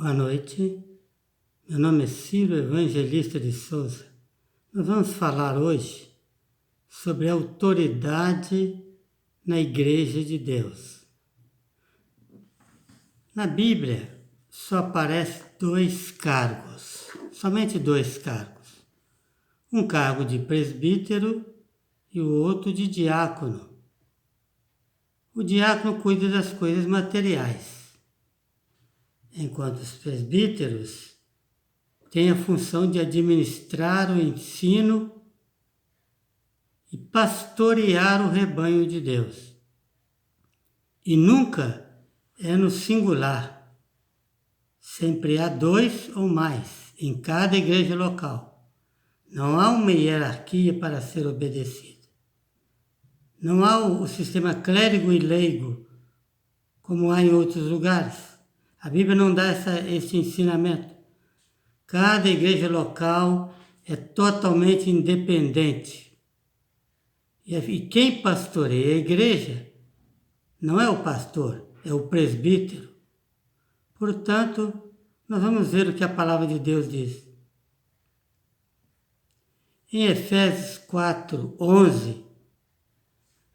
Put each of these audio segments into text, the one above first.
Boa noite, meu nome é Ciro Evangelista de Souza. Nós vamos falar hoje sobre a autoridade na Igreja de Deus. Na Bíblia só aparecem dois cargos, somente dois cargos. Um cargo de presbítero e o outro de diácono. O diácono cuida das coisas materiais, enquanto os presbíteros têm a função de administrar o ensino e pastorear o rebanho de Deus. E nunca é no singular. Sempre há dois ou mais em cada igreja local. Não há uma hierarquia para ser obedecida. Não há o sistema clérigo e leigo, como há em outros lugares. A Bíblia não dá esse ensinamento. Cada igreja local é totalmente independente. E quem pastoreia a igreja não é o pastor, é o presbítero. Portanto, nós vamos ver o que a palavra de Deus diz. Em Efésios 4:11,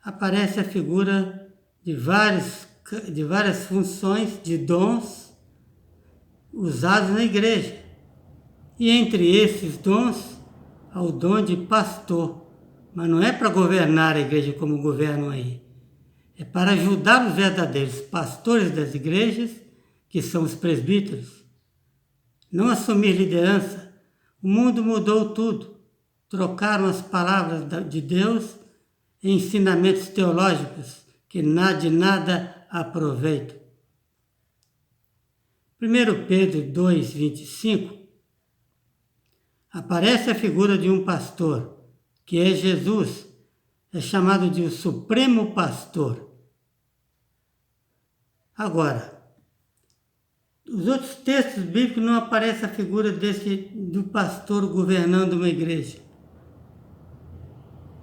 aparece a figura de várias funções, de dons usados na igreja. E entre esses dons, há o dom de pastor. Mas não é para governar a igreja como governam aí. É para ajudar os verdadeiros pastores das igrejas, que são os presbíteros. Não assumir liderança. O mundo mudou tudo. Trocaram as palavras de Deus em ensinamentos teológicos que de nada aproveitam. 1 Pedro 2:25 aparece a figura de um pastor, que é Jesus, é chamado de o Supremo Pastor. Agora, os outros textos bíblicos não aparece a figura do pastor governando uma igreja.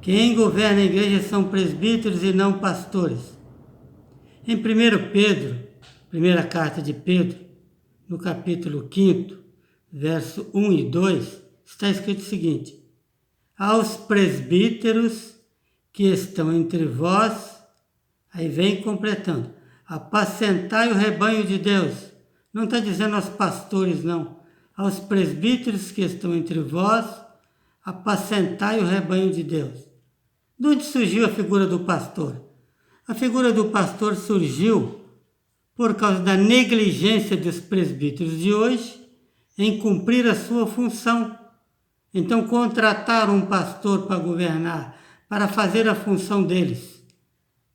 Quem governa a igreja são presbíteros e não pastores. Em 1 Pedro, primeira carta de Pedro, no capítulo 5, verso 1 e 2, está escrito o seguinte: aos presbíteros que estão entre vós, aí vem completando, apacentai o rebanho de Deus. Não está dizendo aos pastores, não. Aos presbíteros que estão entre vós, apacentai o rebanho de Deus. De onde surgiu a figura do pastor? A figura do pastor surgiu por causa da negligência dos presbíteros de hoje em cumprir a sua função. Então contrataram um pastor para governar, para fazer a função deles.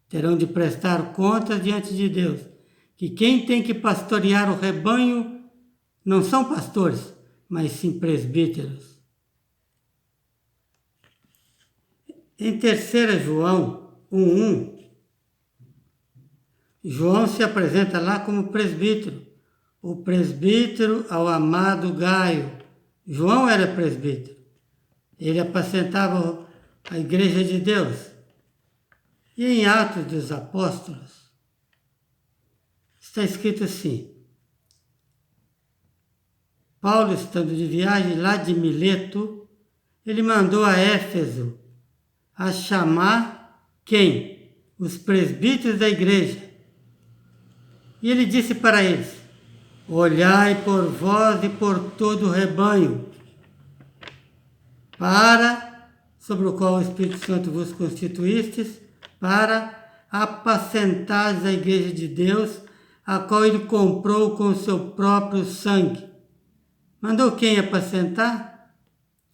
Terão de prestar contas diante de Deus, que quem tem que pastorear o rebanho não são pastores, mas sim presbíteros. Em 3 João 1:1, João se apresenta lá como presbítero. O presbítero ao amado Gaio. João era presbítero. Ele apacentava a igreja de Deus. E em Atos dos Apóstolos, está escrito assim: Paulo, estando de viagem lá de Mileto, ele mandou a Éfeso a chamar quem? Os presbíteros da igreja. E ele disse para eles: olhai por vós e por todo o rebanho, sobre o qual o Espírito Santo vos constituístes, para apacentar a igreja de Deus, a qual ele comprou com o seu próprio sangue. Mandou quem apacentar?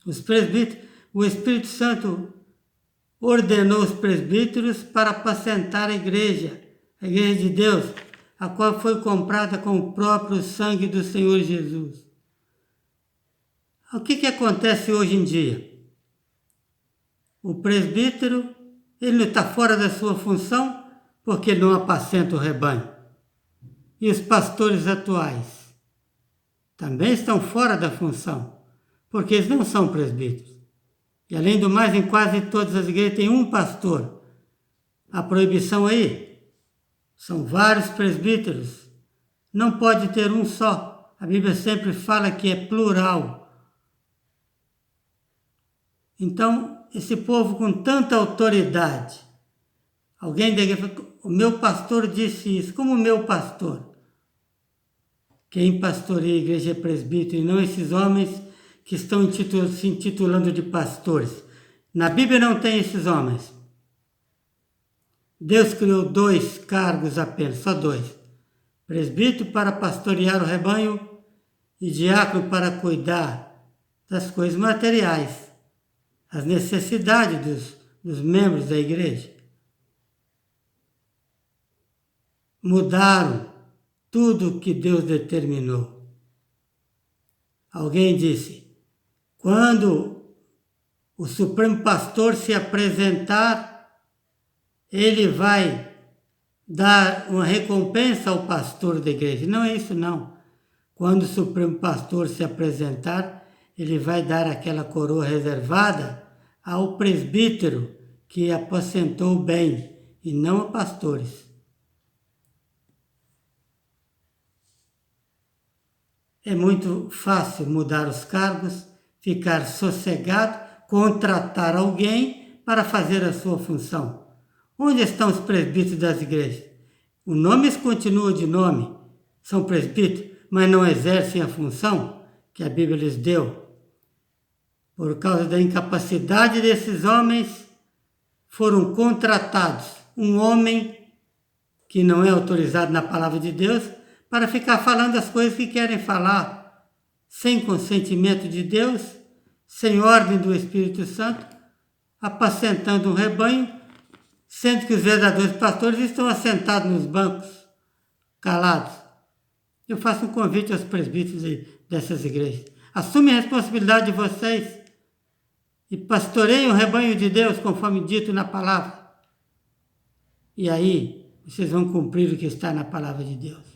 Os presbíteros. O Espírito Santo ordenou os presbíteros para apacentar a igreja de Deus, a qual foi comprada com o próprio sangue do Senhor Jesus. O que acontece hoje em dia? O presbítero, ele não está fora da sua função porque ele não apacenta o rebanho. E os pastores atuais também estão fora da função, porque eles não são presbíteros. E além do mais, em quase todas as igrejas tem um pastor. A proibição aí são vários presbíteros. Não pode ter um só. A Bíblia sempre fala que é plural. Então, esse povo com tanta autoridade, alguém da igreja fala, o meu pastor disse isso, como o meu pastor? Quem pastoreia a igreja é presbítero, e não esses homens que estão se intitulando de pastores. Na Bíblia não tem esses homens. Deus criou 2 cargos apenas, só 2. Presbítero para pastorear o rebanho e diácono para cuidar das coisas materiais, as necessidades dos membros da igreja. Mudaram tudo que Deus determinou. Alguém disse, quando o Supremo Pastor se apresentar, ele vai dar uma recompensa ao pastor da igreja. Não é isso não. Quando o Supremo Pastor se apresentar, ele vai dar aquela coroa reservada ao presbítero que aposentou bem, e não a pastores. É muito fácil mudar os cargos, ficar sossegado, contratar alguém para fazer a sua função. Onde estão os presbíteros das igrejas? O nome continua de nome, são presbíteros, mas não exercem a função que a Bíblia lhes deu. Por causa da incapacidade desses homens, foram contratados um homem que não é autorizado na palavra de Deus para ficar falando as coisas que querem falar, sem consentimento de Deus, sem ordem do Espírito Santo, apacentando um rebanho, sendo que os verdadeiros pastores estão assentados nos bancos, calados. Eu faço um convite aos presbíteros dessas igrejas. Assumem a responsabilidade de vocês e pastoreiem o rebanho de Deus, conforme dito na palavra. E aí, vocês vão cumprir o que está na palavra de Deus.